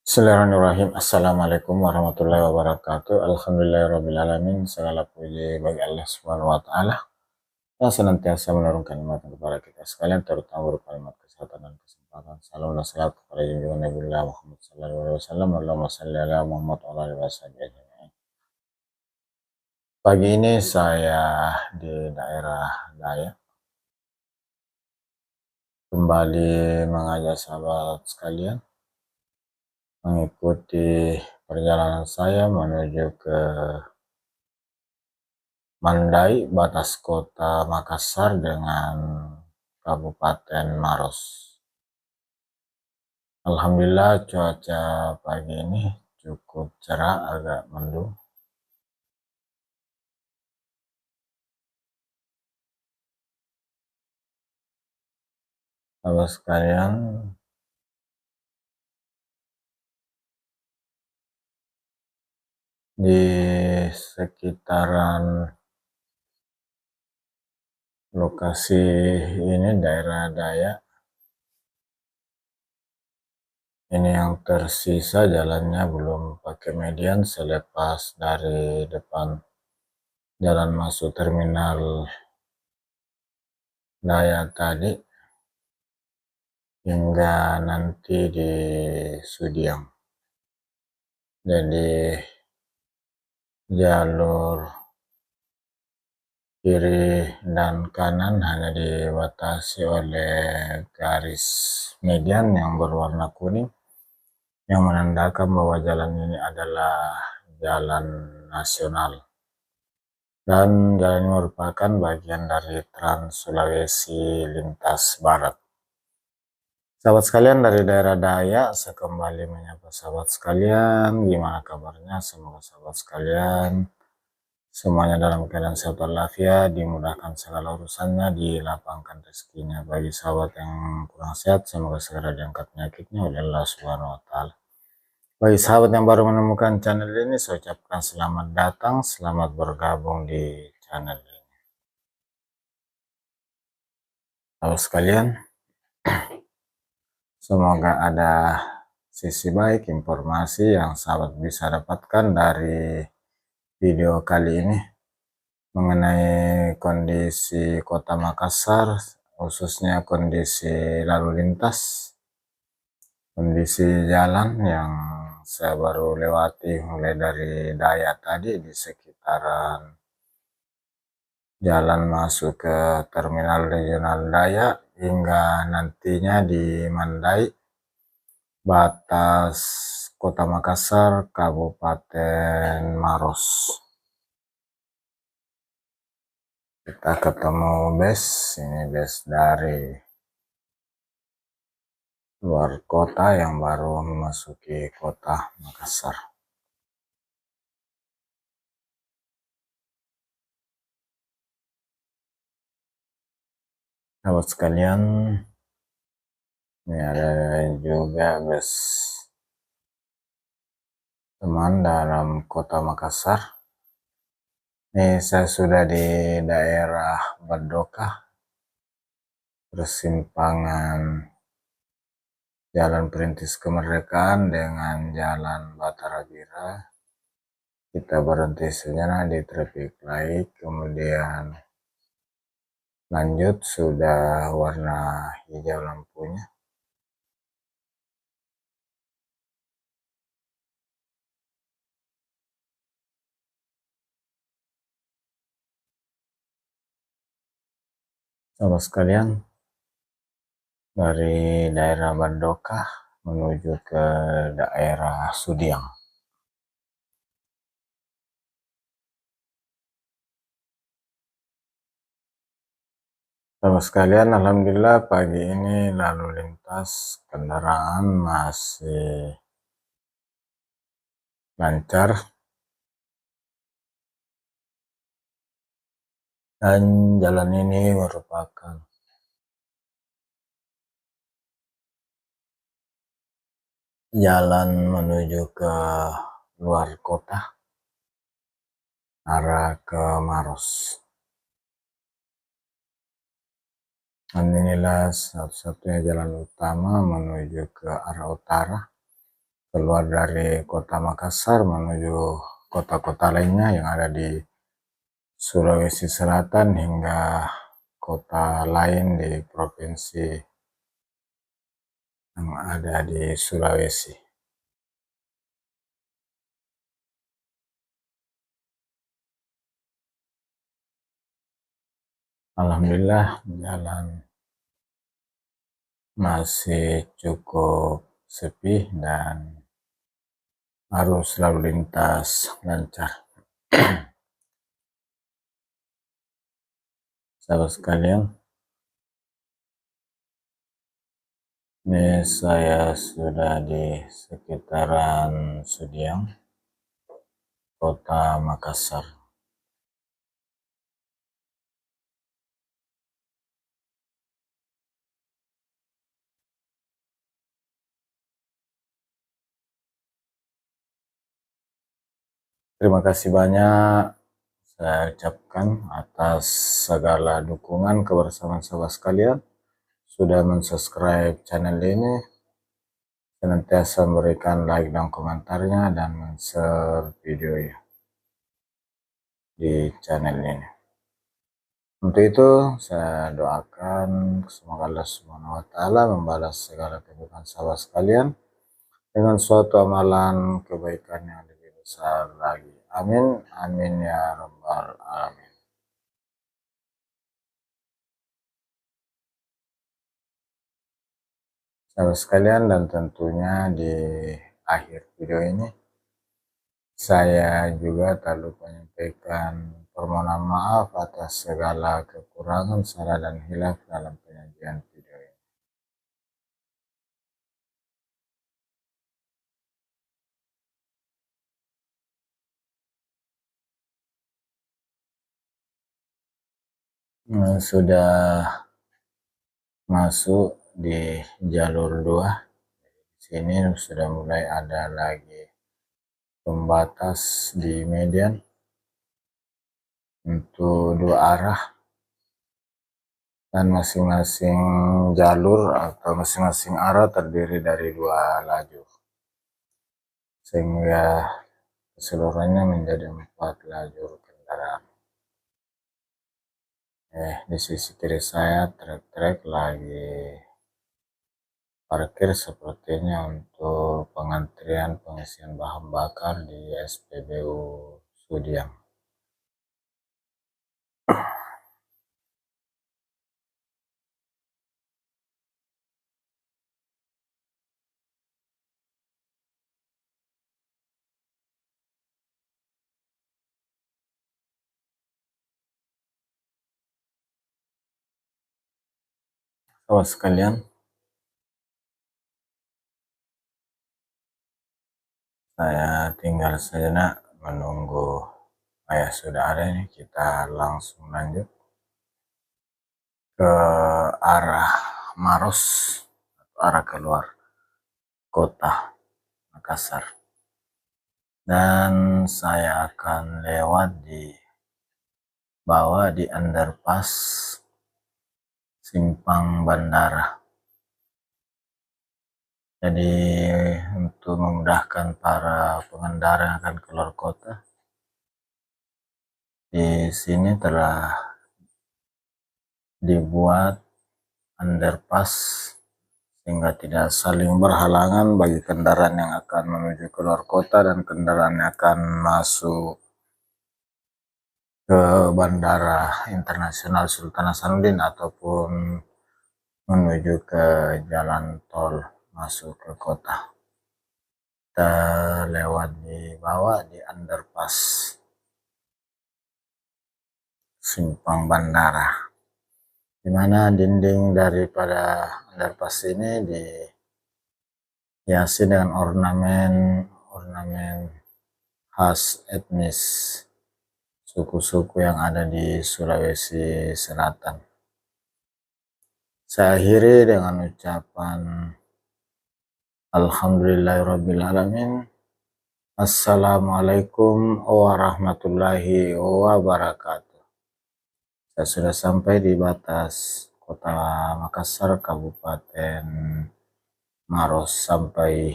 Bismillahirrahmanirrahim. Assalamualaikum warahmatullahi wabarakatuh. Alhamdulillahirrahmanirrahim. Segala puji bagi Allah Subhanahu wa Ta'ala yang senantiasa menurunkan nikmat kepada kita sekalian, terutama berupa nikmat kesehatan dan kesempatan. Salam dan salat kepada junjungan Nabi Muhammad sallallahu alaihi wasallam. Allahumma shalli ala Muhammad wa ala alihi wasallam. Pagi ini saya di daerah Dayak kembali mengajak sahabat sekalian mengikuti perjalanan saya menuju ke Mandai, batas kota Makassar dengan Kabupaten Maros. Alhamdulillah cuaca pagi ini cukup cerah, agak mendung. Sahabat sekalian, di sekitaran lokasi ini daerah Dayak, ini yang tersisa jalannya belum pakai median selepas dari depan jalan masuk terminal Dayak tadi hingga nanti di Sudiang. Jadi jalur kiri dan kanan hanya dibatasi oleh garis median yang berwarna kuning yang menandakan bahwa jalan ini adalah jalan nasional dan jalan ini merupakan bagian dari Trans Sulawesi Lintas Barat. Sahabat sekalian dari daerah Dayak, saya kembali menyapa sahabat sekalian. Gimana kabarnya? Semoga sahabat sekalian semuanya dalam keadaan sehat walafiat, dimudahkan segala urusannya, dilapangkan rezekinya. Bagi sahabat yang kurang sehat, semoga segera diangkat penyakitnya oleh Allah Subhanahu wa Ta'ala. Bagi sahabat yang baru menemukan channel ini, saya ucapkan selamat datang, selamat bergabung di channel ini. Sahabat sekalian, semoga ada sisi baik informasi yang sahabat bisa dapatkan dari video kali ini mengenai kondisi kota Makassar, khususnya kondisi lalu lintas, kondisi jalan yang saya baru lewati mulai dari Dayak tadi di sekitaran jalan masuk ke terminal regional Dayak hingga nantinya di Mandai, batas kota Makassar, Kabupaten Maros. Kita ketemu bus, ini bus dari luar kota yang baru memasuki kota Makassar. Sahabat sekalian, ini ada juga bus teman dalam kota Makassar. Ini saya sudah di daerah Badoka, persimpangan Jalan Perintis Kemerdekaan dengan Jalan Batara Bira. Kita berhenti sejenak di traffic light, kemudian lanjut sudah warna hijau lampunya. Sahabat sekalian, dari daerah Badoka menuju ke daerah Sudiang. Sahabat sekalian, alhamdulillah pagi ini lalu lintas kendaraan masih lancar dan jalan ini merupakan jalan menuju ke luar kota, arah ke Maros. Dan inilah satu-satunya jalan utama menuju ke arah utara keluar dari kota Makassar menuju kota-kota lainnya yang ada di Sulawesi Selatan hingga kota lain di provinsi yang ada di Sulawesi. Alhamdulillah jalan masih cukup sepi dan arus lalu lintas lancar. Sahabat sekalian, ini saya sudah di sekitaran Sudiang, kota Makassar. Terima kasih banyak saya ucapkan atas segala dukungan kebersamaan sahabat sekalian sudah mensubscribe channel ini, senantiasa memberikan like dan komentarnya dan share video di channel ini. Untuk itu saya doakan semoga Allah Subhanahu wa taala membalas segala kebaikan sahabat sekalian dengan suatu amalan kebaikan yang lebih besar lagi. Amin, amin ya rabbal alamin. Sahabat sekalian, dan tentunya di akhir video ini saya juga tak lupa menyampaikan permohonan maaf atas segala kekurangan, salah dan hilaf dalam penyajian video ini. Sudah masuk di jalur 2. Sini sudah mulai ada lagi pembatas di median untuk 2 arah, dan masing-masing jalur atau masing-masing arah terdiri dari 2 lajur, sehingga keseluruhannya menjadi 4 lajur kendaraan. Di sisi kiri saya trek-trek lagi parkir sepertinya untuk pengantrian pengisian bahan bakar di SPBU Sudiang. Sahabat sekalian, saya tinggal sejenak menunggu ayah sudah ada ini, kita langsung lanjut ke arah Maros atau arah keluar kota Makassar, dan saya akan lewat di bawah di underpass Simpang Bandara. Jadi untuk memudahkan para pengendara yang akan keluar kota, di sini telah dibuat underpass sehingga tidak saling berhalangan bagi kendaraan yang akan menuju keluar kota dan kendaraan yang akan masuk ke Bandara Internasional Sultan Hasanuddin ataupun menuju ke jalan tol masuk ke kota. Kita lewat di bawah di underpass Simpang Bandara, di mana dinding daripada underpass ini dihiasi dengan ornamen khas etnis suku-suku yang ada di Sulawesi Selatan. Saya akhiri dengan ucapan Alhamdulillahirrabbilalamin. Assalamualaikum warahmatullahi wabarakatuh. Saya sudah sampai di batas kota Makassar, Kabupaten Maros. Sampai